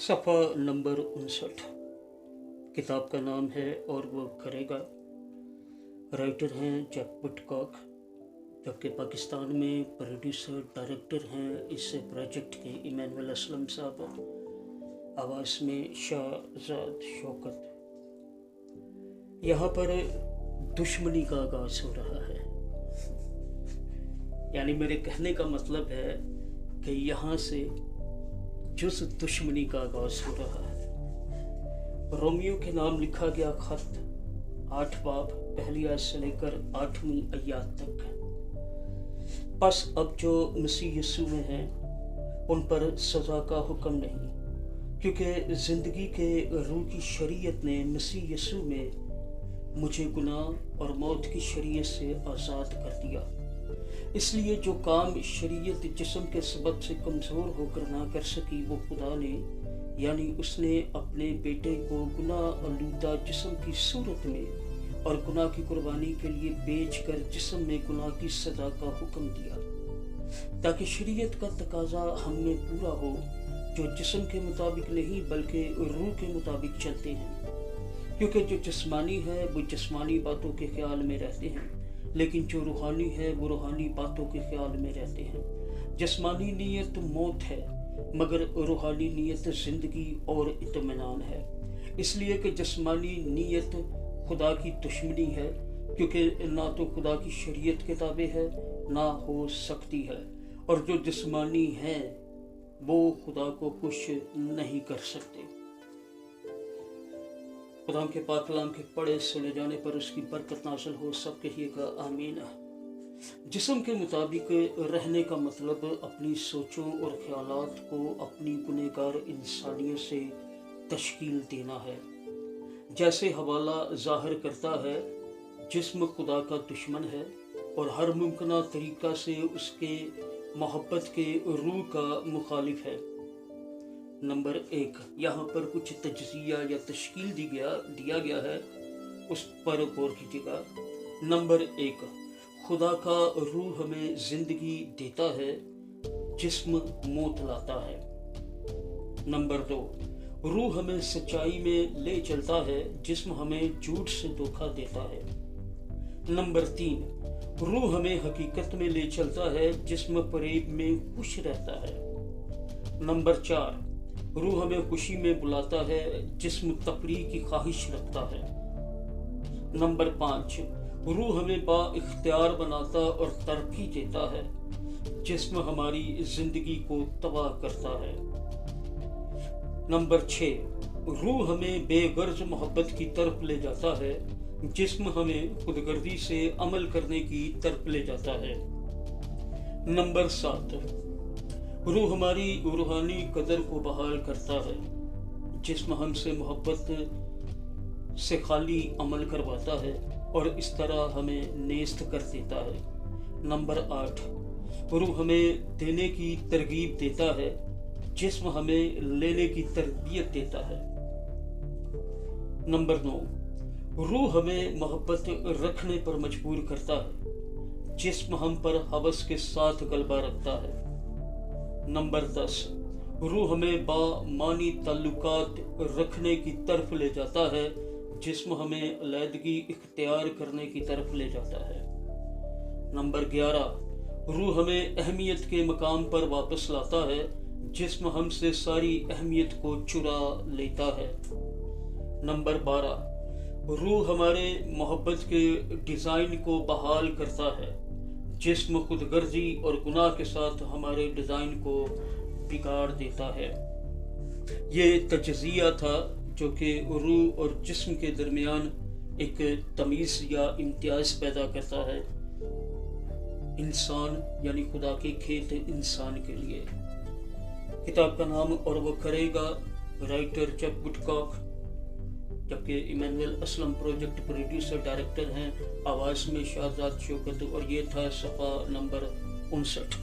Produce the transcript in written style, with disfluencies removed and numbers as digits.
सफ़ा नंबर 59। किताब का नाम है और वो करेगा। राइटर हैं जैक वुडकॉक, जबकि पाकिस्तान में प्रोड्यूसर डायरेक्टर हैं इस प्रोजेक्ट के इमानुएल असलम साहब। आवाज़ में शाहजाद शौकत। यहाँ पर दुश्मनी का आगाज़ हो रहा है, यानी मेरे कहने का मतलब है कि यहाँ से जुज़ दुश्मनी का आगाज़ हो रहा है। रोमियो के नाम लिखा गया खत 8 बाब पहली आयत से लेकर 8वीं आयत तक। बस अब जो मसीह यीशु में हैं उन पर सज़ा का हुक्म नहीं, क्योंकि ज़िंदगी के रूह की शरीयत ने मसीह यीशु में मुझे गुनाह और मौत की शरीयत से आज़ाद कर दिया। इसलिए जो काम शरीयत जिस्म के सबब से कमज़ोर होकर ना कर सकी, वो खुदा ने यानी उसने अपने बेटे को गुनाह आलूदा जिस्म की सूरत में और गुनाह की कुर्बानी के लिए बेचकर जिस्म में गुनाह की सज़ा का हुक्म दिया, ताकि शरीयत का तकाजा हम में पूरा हो, जो जिस्म के मुताबिक नहीं बल्कि रूह के मुताबिक चलते हैं। क्योंकि जो जिस्मानी है वो जिस्मानी बातों के ख्याल में रहते हैं, लेकिन जो रूहानी है वो रूहानी बातों के ख्याल में रहते हैं। जिस्मानी नीयत मौत है, मगर रूहानी नीयत ज़िंदगी और इत्मीनान है। इसलिए कि जिस्मानी नीयत खुदा की दुश्मनी है, क्योंकि ना तो खुदा की शरीयत के ताबे है ना हो सकती है, और जो जिस्मानी हैं वो खुदा को खुश नहीं कर सकते। खुदा के पाक कलाम के पढ़े सुने जाने पर उसकी बरकत नाज़िल हो, सब कहिएगा आमीन। जिस्म के मुताबिक रहने का मतलब अपनी सोचों और ख्यालात को अपनी गुनहगार इंसानियत से तश्कील देना है। जैसे हवाला ज़ाहिर करता है, जिस्म खुदा का दुश्मन है और हर मुमकिन तरीक़ा से उसके मोहब्बत के रूह का मुखालिफ है। नंबर 1, यहाँ पर कुछ तजज़िया या तश्कील दिया गया है, उस पर गौर कीजिएगा। नंबर 1, खुदा का रूह हमें ज़िंदगी देता है, जिस्म मौत लाता है। नंबर 2, रूह हमें सच्चाई में ले चलता है, जिस्म हमें झूठ से धोखा देता है। नंबर 3, रूह हमें हकीकत में ले चलता है, जिस्म फरेब में खुश रहता है। नंबर 4, रूह हमें खुशी में बुलाता है, जिस्म तफरीह की ख्वाहिश रखता है। नंबर 5, रूह हमें बाइख्तियार बनाता और तरक्की देता है, जिस्म हमारी जिंदगी को तबाह करता है। नंबर 6, रूह हमें बेगर्ज मोहब्बत की तरफ ले जाता है, जिस्म हमें खुदगर्दी से अमल करने की तरफ ले जाता है। नंबर 7, रूह हमारी रूहानी कदर को बहाल करता है, जिस्म हमसे मोहब्बत से खाली अमल करवाता है और इस तरह हमें नेस्त कर देता है। नंबर 8, रूह हमें देने की तरगीब देता है, जिस्म हमें लेने की तरबियत देता है। नंबर 9, रूह हमें मोहब्बत रखने पर मजबूर करता है, जिस्म हम पर हवस के साथ गलबा रखता है। नंबर 10, रूह हमें बामानी ताल्लुकात रखने की तरफ ले जाता है, जिस्म हमें अलहदगी इख्तियार करने की तरफ ले जाता है। नंबर 11, रूह हमें अहमियत के मकाम पर वापस लाता है, जिस्म हमसे सारी अहमियत को चुरा लेता है। नंबर 12, रूह हमारे मोहब्बत के डिज़ाइन को बहाल करता है, जिस्म खुदगर्जी और गुनाह के साथ हमारे डिज़ाइन को बिगाड़ देता है। ये तजज़िया था जो कि रूह और जिस्म के दरमियान एक तमीज़ या इम्तियाज़ पैदा करता है, इंसान यानी खुदा के खेत इंसान के लिए। किताब का नाम और वो करेगा। राइटर जैक वुडकॉक, जबकि Emmanuel Aslam project producer director हैं। आवाज़ में शाहजाद शौकत, और ये था सफ़ा नंबर 59।